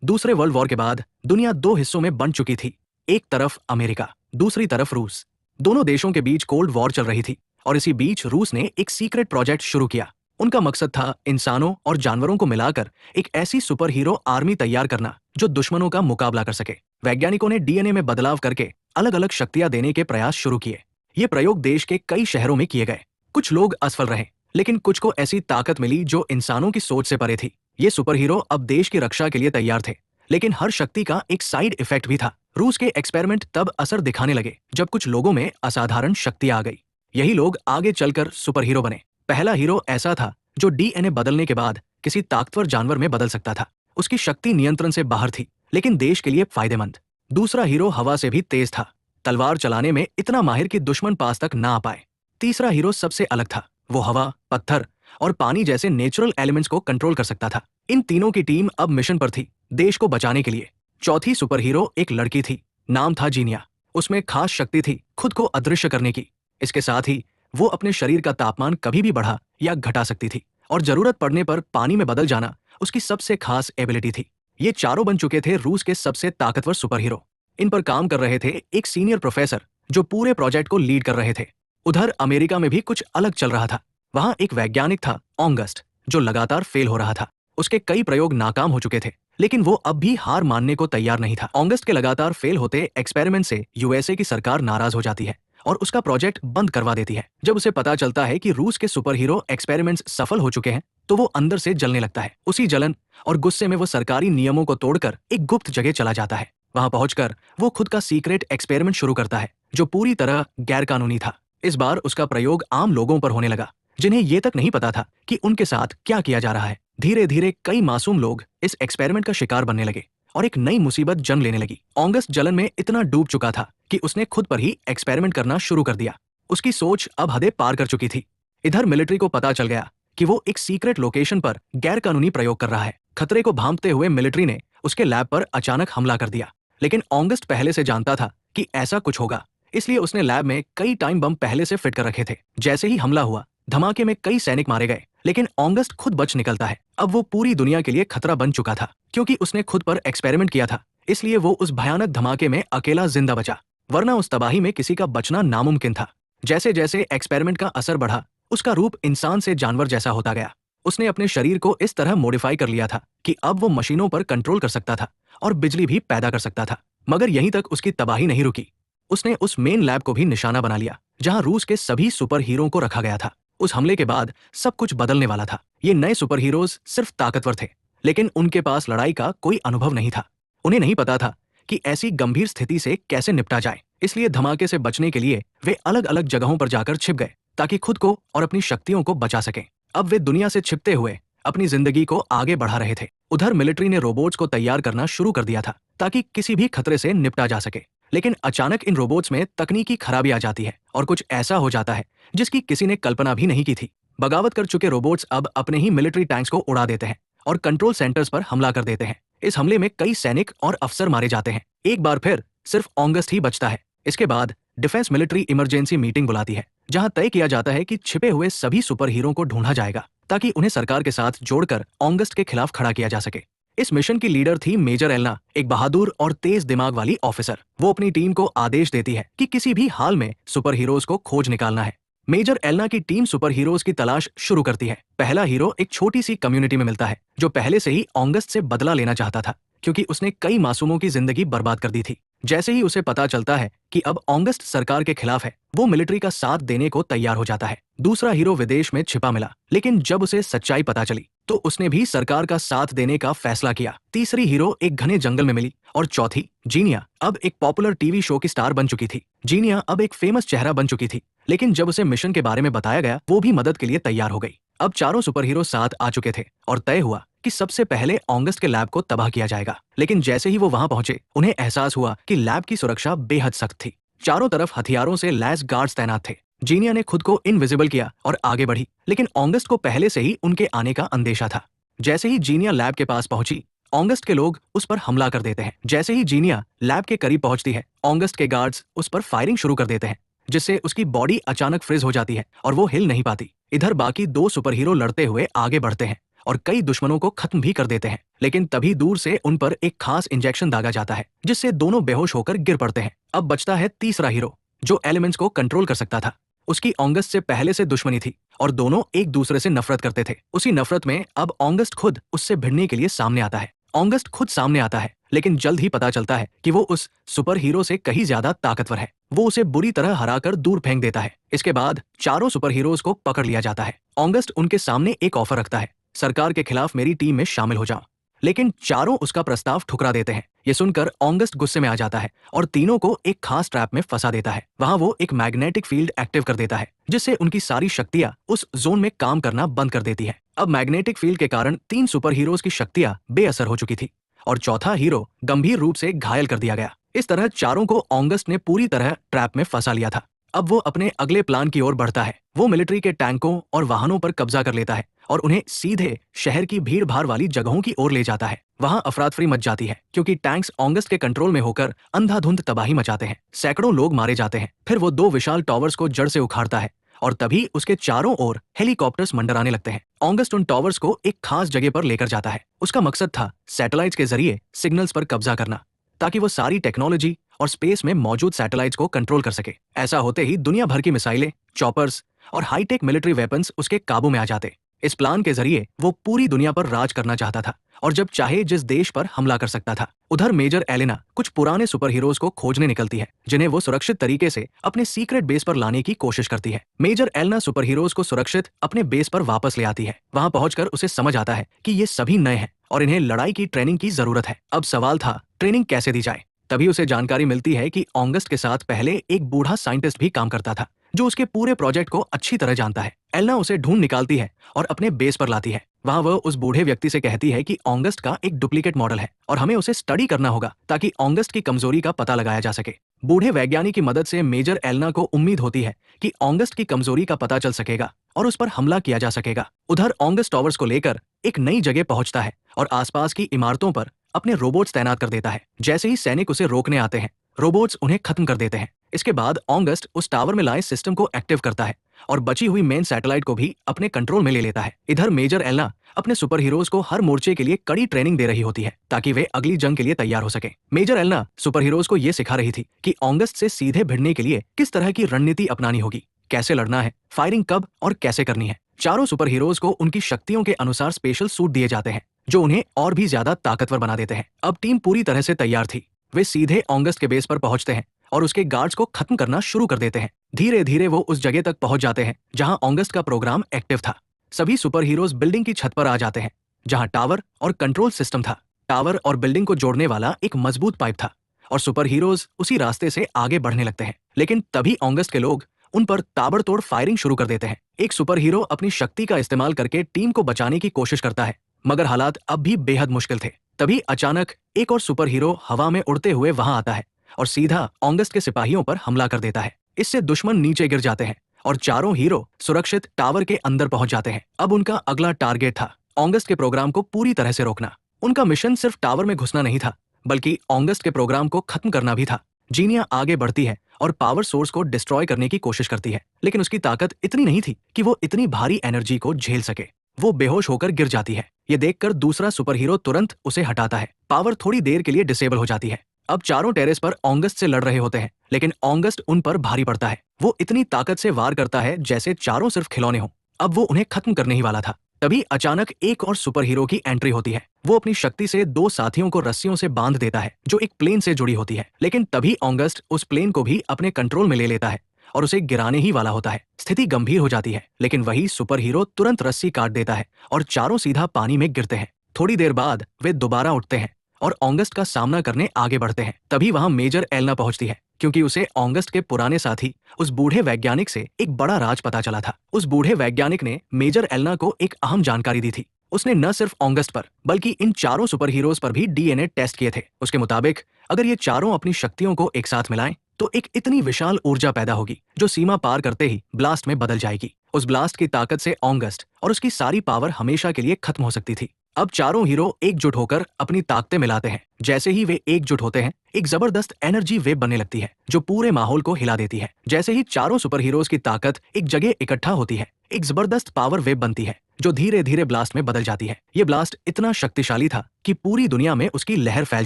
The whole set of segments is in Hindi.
दूसरे वर्ल्ड वॉर के बाद दुनिया दो हिस्सों में बंट चुकी थी। एक तरफ अमेरिका, दूसरी तरफ रूस। दोनों देशों के बीच कोल्ड वॉर चल रही थी और इसी बीच रूस ने एक सीक्रेट प्रोजेक्ट शुरू किया। उनका मकसद था इंसानों और जानवरों को मिलाकर एक ऐसी सुपर हीरो आर्मी तैयार करना जो दुश्मनों का मुकाबला कर सके। वैज्ञानिकों ने डीएनए में बदलाव करके अलग अलग शक्तियां देने के प्रयास शुरू किए। ये प्रयोग देश के कई शहरों में किए गए। कुछ लोग असफल रहे, लेकिन कुछ को ऐसी ताकत मिली जो इंसानों की सोच से परे थी। ये सुपर हीरो अब देश की रक्षा के लिए तैयार थे, लेकिन हर शक्ति का एक साइड इफेक्ट भी था। रूस के एक्सपेरिमेंट तब असर दिखाने लगे जब कुछ लोगों में असाधारण शक्ति आ गई। यही लोग आगे चलकर सुपर हीरो बने। पहला हीरो ऐसा था जो डीएनए बदलने के बाद किसी ताकतवर जानवर में बदल सकता था। उसकी शक्ति नियंत्रण से बाहर थी, लेकिन देश के लिए फायदेमंद। दूसरा हीरो हवा से भी तेज था, तलवार चलाने में इतना माहिर कि दुश्मन पास तक ना आ पाए। तीसरा हीरो सबसे अलग था। वो हवा, पत्थर और पानी जैसे नेचुरल एलिमेंट्स को कंट्रोल कर सकता था। इन तीनों की टीम अब मिशन पर थी, देश को बचाने के लिए। चौथी सुपर हीरो एक लड़की थी, नाम था जीनिया। उसमें खास शक्ति थी खुद को अदृश्य करने की। इसके साथ ही वो अपने शरीर का तापमान कभी भी बढ़ा या घटा सकती थी और जरूरत पड़ने पर पानी में बदल जाना उसकी सबसे खास एबिलिटी थी। ये चारों बन चुके थे रूस के सबसे ताकतवर सुपर हीरो। इन पर काम कर रहे थे एक सीनियर प्रोफेसर जो पूरे प्रोजेक्ट को लीड कर रहे थे। उधर अमेरिका में भी कुछ अलग चल रहा था। वहां एक वैज्ञानिक था, ऑगस्ट, जो लगातार फेल हो रहा था। उसके कई प्रयोग नाकाम हो चुके थे, लेकिन वो अब भी हार मानने को तैयार नहीं था। ऑगस्ट के लगातार फेल होते एक्सपेरिमेंट से यूएसए की सरकार नाराज हो जाती है और उसका प्रोजेक्ट बंद करवा देती है। जब उसे पता चलता है कि रूस के सुपर हीरो एक्सपेरिमेंट्स सफल हो चुके हैं, तो वो अंदर से जलने लगता है। उसी जलन और गुस्से में वो सरकारी नियमों को तोड़कर एक गुप्त जगह चला जाता है। वहां पहुंचकर वो खुद का सीक्रेट एक्सपेरिमेंट शुरू करता है, जो पूरी तरह गैरकानूनी था। इस बार उसका प्रयोग आम लोगों पर होने लगा, जिन्हें ये तक नहीं पता था कि उनके साथ क्या किया जा रहा है। धीरे धीरे कई मासूम लोग इस एक्सपेरिमेंट का शिकार बनने लगे और एक नई मुसीबत जन्म लेने लगी। ऑगस्ट जलन में इतना डूब चुका था कि उसने खुद पर ही एक्सपेरिमेंट करना शुरू कर दिया। उसकी सोच अब हदें पार कर चुकी थी। इधर मिलिट्री को पता चल गया कि वो एक सीक्रेट लोकेशन पर गैरकानूनी प्रयोग कर रहा है। खतरे को भांपते हुए मिलिट्री ने उसके लैब पर अचानक हमला कर दिया, लेकिन ऑगस्ट पहले से जानता था कि ऐसा कुछ होगा, इसलिए उसने लैब में कई टाइम बम पहले से फिट कर रखे थे। जैसे ही हमला हुआ, धमाके में कई सैनिक मारे गए, लेकिन ऑगस्ट खुद बच निकलता है। अब वो पूरी दुनिया के लिए खतरा बन चुका था। क्योंकि उसने खुद पर एक्सपेरिमेंट किया था, इसलिए वो उस भयानक धमाके में अकेला जिंदा बचा, वरना उस तबाही में किसी का बचना नामुमकिन था। जैसे जैसे एक्सपेरिमेंट का असर बढ़ा, उसका रूप इंसान से जानवर जैसा होता गया। उसने अपने शरीर को इस तरह मॉडिफाई कर लिया था कि अब वो मशीनों पर कंट्रोल कर सकता था और बिजली भी पैदा कर सकता था। मगर यहीं तक उसकी तबाही नहीं रुकी। उसने उस मेन लैब को भी निशाना बना लिया, जहां रूस के सभी सुपर हीरो को रखा गया था। उस हमले के बाद सब कुछ बदलने वाला था। ये नए सुपर हीरोज सिर्फ ताकतवर थे, लेकिन उनके पास लड़ाई का कोई अनुभव नहीं था। उन्हें नहीं पता था कि ऐसी गंभीर स्थिति से कैसे निपटा जाए, इसलिए धमाके से बचने के लिए वे अलग अलग जगहों पर जाकर छिप गए, ताकि खुद को और अपनी शक्तियों को बचा सकें। अब वे दुनिया से छिपते हुए अपनी जिंदगी को आगे बढ़ा रहे थे। उधर मिलिट्री ने रोबोट्स को तैयार करना शुरू कर दिया था, ताकि किसी भी खतरे से निपटा जा सके। लेकिन अचानक इन रोबोट्स में तकनीकी खराबी आ जाती है और कुछ ऐसा हो जाता है जिसकी किसी ने कल्पना भी नहीं की थी। बगावत कर चुके रोबोट्स अब अपने ही मिलिट्री टैंक्स को उड़ा देते हैं और कंट्रोल सेंटर्स पर हमला कर देते हैं। इस हमले में कई सैनिक और अफसर मारे जाते हैं। एक बार फिर सिर्फ ऑगस्ट ही बचता है। इसके बाद डिफेंस मिलिट्री इमरजेंसी मीटिंग बुलाती है, जहां तय किया जाता है कि छिपे हुए सभी सुपर हीरो को ढूंढा जाएगा, ताकि उन्हें सरकार के साथ जोड़कर ऑगस्ट के खिलाफ खड़ा किया जा सके। इस मिशन की लीडर थी मेजर एलना, एक बहादुर और तेज दिमाग वाली ऑफिसर। वो अपनी टीम को आदेश देती है कि किसी भी हाल में सुपर हीरोज को खोज निकालना है। मेजर एलना की टीम सुपर हीरोज की तलाश शुरू करती है। पहला हीरो एक छोटी सी कम्युनिटी में मिलता है, जो पहले से ही ऑगस्ट से बदला लेना चाहता था, क्योंकि उसने कई मासूमों की जिंदगी बर्बाद कर दी थी। जैसे ही उसे पता चलता है कि अब ऑगस्ट सरकार के खिलाफ है, वो मिलिट्री का साथ देने को तैयार हो जाता है। दूसरा हीरो विदेश में छिपा मिला, लेकिन जब उसे सच्चाई पता चली तो उसने भी सरकार का साथ देने का फैसला किया। तीसरी हीरो एक घने जंगल में मिली और चौथी जीनिया अब एक पॉपुलर टीवी शो की स्टार बन चुकी थी। जीनिया अब एक फेमस चेहरा बन चुकी थी, लेकिन जब उसे मिशन के बारे में बताया गया, वो भी मदद के लिए तैयार हो गई। अब चारों सुपर हीरो साथ आ चुके थे और तय हुआ कि सबसे पहले ऑगस्ट के लैब को तबाह किया जाएगा। लेकिन जैसे ही वो वहां पहुंचे, उन्हें एहसास हुआ कि लैब की सुरक्षा बेहद सख्त थी। चारों तरफ हथियारों से लैस गार्ड्स तैनात थे। जीनिया ने खुद को इनविजिबल किया और आगे बढ़ी, लेकिन ऑगस्ट को पहले से ही उनके आने का अंदेशा था। जैसे ही जीनिया लैब के पास पहुंची, ऑगस्ट के लोग उस पर हमला कर देते हैं। जैसे ही जीनिया लैब के करीब पहुंचती है, ऑगस्ट के गार्ड्स उस पर फायरिंग शुरू कर देते हैं, जिससे उसकी बॉडी अचानक फ्रीज हो जाती है और वो हिल नहीं पाती। इधर बाकी दो सुपर हीरो लड़ते हुए आगे बढ़ते हैं और कई दुश्मनों को खत्म भी कर देते हैं। लेकिन तभी दूर से उन पर एक खास इंजेक्शन दागा जाता है जिससे दोनों बेहोश होकर गिर पड़ते हैं। अब बचता है तीसरा हीरो जो एलिमेंट्स को कंट्रोल कर सकता था। उसकी ऑगस्ट से पहले से दुश्मनी थी और दोनों एक दूसरे से नफरत करते थे। उसी नफरत में अब ऑगस्ट खुद उससे भिड़ने के लिए सामने आता है। ऑगस्ट खुद सामने आता है, लेकिन जल्द ही पता चलता है कि वो उस सुपर हीरो से कहीं ज्यादा ताकतवर है। वो उसे बुरी तरह हराकर दूर फेंक देता है। इसके बाद चारों सुपर हीरोज को पकड़ लिया जाता है। ऑगस्ट उनके सामने एक ऑफर रखता है, सरकार के खिलाफ मेरी टीम में शामिल हो जाओ। लेकिन चारों उसका प्रस्ताव ठुकरा देते हैं। ये सुनकर ऑगस्ट गुस्से में आ जाता है और तीनों को एक खास ट्रैप में फंसा देता है। वहां वो एक मैग्नेटिक फील्ड एक्टिव कर देता है जिससे उनकी सारी शक्तियां उस जोन में काम करना बंद कर देती है। अब मैग्नेटिक फील्ड के कारण 3 सुपर हीरोज की शक्तियां बेअसर हो चुकी थी और चौथा हीरो गंभीर रूप से घायल कर दिया गया। इस तरह चारों को ऑगस्ट ने पूरी तरह ट्रैप में फंसा लिया था। अब वो अपने अगले प्लान की ओर बढ़ता है। वो मिलिट्री के टैंकों और वाहनों पर कब्जा कर लेता है और उन्हें सीधे शहर की भीड़ भाड़ वाली जगहों की ओर ले जाता है। वहां अफरातफरी मच जाती है क्योंकि टैंक्स ऑगस्ट के कंट्रोल में होकर अंधाधुंध तबाही मचाते हैं। सैकड़ों लोग मारे जाते हैं। फिर वो 2 विशाल टॉवर्स को जड़ से उखाड़ता है और तभी उसके चारों ओर हेलीकॉप्टर्स मंडराने लगते हैं। ऑगस्ट उन टॉवर्स को एक खास जगह पर लेकर जाता है। उसका मकसद था सैटेलाइट्स के जरिए सिग्नल्स पर कब्जा करना ताकि वो सारी टेक्नोलॉजी और स्पेस में मौजूद सैटेलाइट्स को कंट्रोल कर सके। ऐसा होते ही दुनिया भर की मिसाइलें, चॉपर्स और हाईटेक मिलिट्री वेपन्स उसके काबू में आ जाते। इस प्लान के जरिए वो पूरी दुनिया पर राज करना चाहता था और जब चाहे जिस देश पर हमला कर सकता था। उधर मेजर एलेना कुछ पुराने सुपर हीरोज को खोजने निकलती है जिन्हें वो सुरक्षित तरीके से अपने सीक्रेट बेस पर लाने की कोशिश करती है। मेजर एलेना सुपर हीरोज को सुरक्षित अपने बेस पर वापस ले आती है। वहां पहुंचकर उसे समझ आता है कि ये सभी नए हैं और इन्हें लड़ाई की ट्रेनिंग की जरूरत है। अब सवाल था ट्रेनिंग कैसे दी जाए। तभी उसे जानकारी मिलती है कि ऑगस्ट के साथ पहले एक बूढ़ा साइंटिस्ट भी काम करता था जो उसके पूरे प्रोजेक्ट को अच्छी तरह जानता है। एलेना उसे ढूंढ निकालती है और अपने बेस पर लाती है। वहां वह उस बूढ़े व्यक्ति से कहती है कि ऑगस्ट का एक डुप्लीकेट मॉडल है और हमें उसे स्टडी करना होगा ताकि ऑगस्ट की कमजोरी का पता लगाया जा सके। बूढ़े वैज्ञानिक की मदद से मेजर एलेना को उम्मीद होती है कि ऑगस्ट की कमजोरी का पता चल सकेगा और उस पर हमला किया जा सकेगा। उधर ऑगस्ट टॉवर्स को लेकर एक नई जगह पहुंचता है और आसपास की इमारतों पर अपने रोबोट्स तैनात कर देता है। जैसे ही सैनिक उसे रोकने आते हैं, रोबोट्स उन्हें खत्म कर देते हैं। इसके बाद ऑगस्ट उस टावर में लाए सिस्टम को एक्टिव करता है और बची हुई मेन सैटेलाइट को भी अपने कंट्रोल में ले लेता है। इधर मेजर एलेना अपने सुपर हीरोज को हर मोर्चे के लिए कड़ी ट्रेनिंग दे रही होती है ताकि वे अगली जंग के लिए तैयार हो सके। मेजर एलेना सुपर हीरोज को ये सिखा रही थी कि ऑगस्ट से सीधे भिड़ने के लिए किस तरह की रणनीति अपनानी होगी, कैसे लड़ना है, फायरिंग कब और कैसे करनी है। चारों सुपर हीरोज को उनकी शक्तियों के अनुसार स्पेशल सूट दिए जाते हैं जो उन्हें और भी ज्यादा ताकतवर बना देते हैं। अब टीम पूरी तरह से तैयार थी। वे सीधे ऑगस्ट के बेस पर पहुंचते हैं और उसके गार्ड्स को खत्म करना शुरू कर देते हैं। धीरे धीरे वो उस जगह तक पहुंच जाते हैं जहां ऑगस्ट का प्रोग्राम एक्टिव था। सभी सुपर हीरोज बिल्डिंग की छत पर आ जाते हैं जहां टावर और कंट्रोल सिस्टम था। टावर और बिल्डिंग को जोड़ने वाला एक मजबूत पाइप था और सुपर हीरोज उसी रास्ते से आगे बढ़ने लगते हैं। लेकिन तभी ऑगस्ट के लोग उन पर ताबड़तोड़ फायरिंग शुरू कर देते हैं। एक सुपर हीरो अपनी शक्ति का इस्तेमाल करके टीम को बचाने की कोशिश करता है, मगर हालात अब भी बेहद मुश्किल थे। तभी अचानक एक और सुपर हीरो हवा में उड़ते हुए वहां आता है और सीधा ऑगस्ट के सिपाहियों पर हमला कर देता है। इससे दुश्मन नीचे गिर जाते हैं और चारों हीरो सुरक्षित टावर के अंदर पहुंच जाते हैं। अब उनका अगला टारगेट था ऑगस्ट के प्रोग्राम को पूरी तरह से रोकना। उनका मिशन सिर्फ टावर में घुसना नहीं था, बल्कि ऑगस्ट के प्रोग्राम को खत्म करना भी था। जीनिया आगे बढ़ती है और पावर सोर्स को डिस्ट्रॉय करने की कोशिश करती है, लेकिन उसकी ताकत इतनी नहीं थी कि वो इतनी भारी एनर्जी को झेल सके। वो बेहोश होकर गिर जाती है। ये देखकर दूसरा सुपर हीरो तुरंत उसे हटाता है। पावर थोड़ी देर के लिए डिसेबल हो जाती है। अब चारों टेरेस पर ऑगस्ट से लड़ रहे होते हैं, लेकिन ऑगस्ट उन पर भारी पड़ता है। वो इतनी ताकत से वार करता है जैसे चारों सिर्फ खिलौने हों। अब वो उन्हें खत्म करने ही वाला था। तभी अचानक एक और सुपर हीरो की एंट्री होती है। वो अपनी शक्ति से 2 साथियों को रस्सियों से बांध देता है जो एक प्लेन से जुड़ी होती है। लेकिन तभी ऑगस्ट उस प्लेन को भी अपने कंट्रोल में ले लेता है और उसे गिराने ही वाला होता है। स्थिति गंभीर हो जाती है, लेकिन वही सुपर हीरो तुरंत रस्सी काट देता है और चारों सीधा पानी में गिरते हैं। थोड़ी देर बाद वे दोबारा उठते हैं और ऑगस्ट का सामना करने आगे बढ़ते हैं। तभी वहां मेजर एलेना पहुंचती है क्योंकि उसे ऑगस्ट के पुराने साथी उस बूढ़े वैज्ञानिक से एक बड़ा राज पता चला था। उस बूढ़े वैज्ञानिक ने मेजर एलेना को एक अहम जानकारी दी थी। उसने न सिर्फ ऑगस्ट पर बल्कि इन चारों सुपर हीरोज पर भी डीएनए टेस्ट किए थे। उसके मुताबिक अगर ये चारों अपनी शक्तियों को एक साथ मिलाएं तो एक इतनी विशाल ऊर्जा पैदा होगी जो सीमा पार करते ही ब्लास्ट में बदल जाएगी। उस ब्लास्ट की ताकत से ऑगस्ट और उसकी सारी पावर हमेशा के लिए खत्म हो सकती थी। अब चारों हीरो एकजुट होकर अपनी ताकतें मिलाते हैं। जैसे ही वे एकजुट होते हैं, एक जबरदस्त एनर्जी वेव बनने लगती है जो पूरे माहौल को हिला देती है। जैसे ही चारों सुपर हीरोज की ताकत एक जगह इकट्ठा होती है, एक जबरदस्त पावर वेव बनती है जो धीरे धीरे ब्लास्ट में बदल जाती है। ये ब्लास्ट इतना शक्तिशाली था कि पूरी दुनिया में उसकी लहर फैल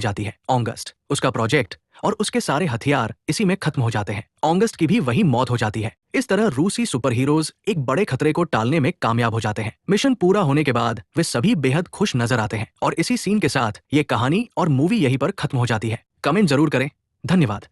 जाती है। ऑगस्ट, उसका प्रोजेक्ट और उसके सारे हथियार इसी में खत्म हो जाते हैं। ऑगस्ट की भी वही मौत हो जाती है। इस तरह रूसी सुपर हीरोज एक बड़े खतरे को टालने में कामयाब हो जाते हैं। मिशन पूरा होने के बाद वे सभी बेहद खुश नजर आते हैं और इसी सीन के साथ ये कहानी और मूवी यहीं पर खत्म हो जाती है। कमेंट जरूर करें। धन्यवाद।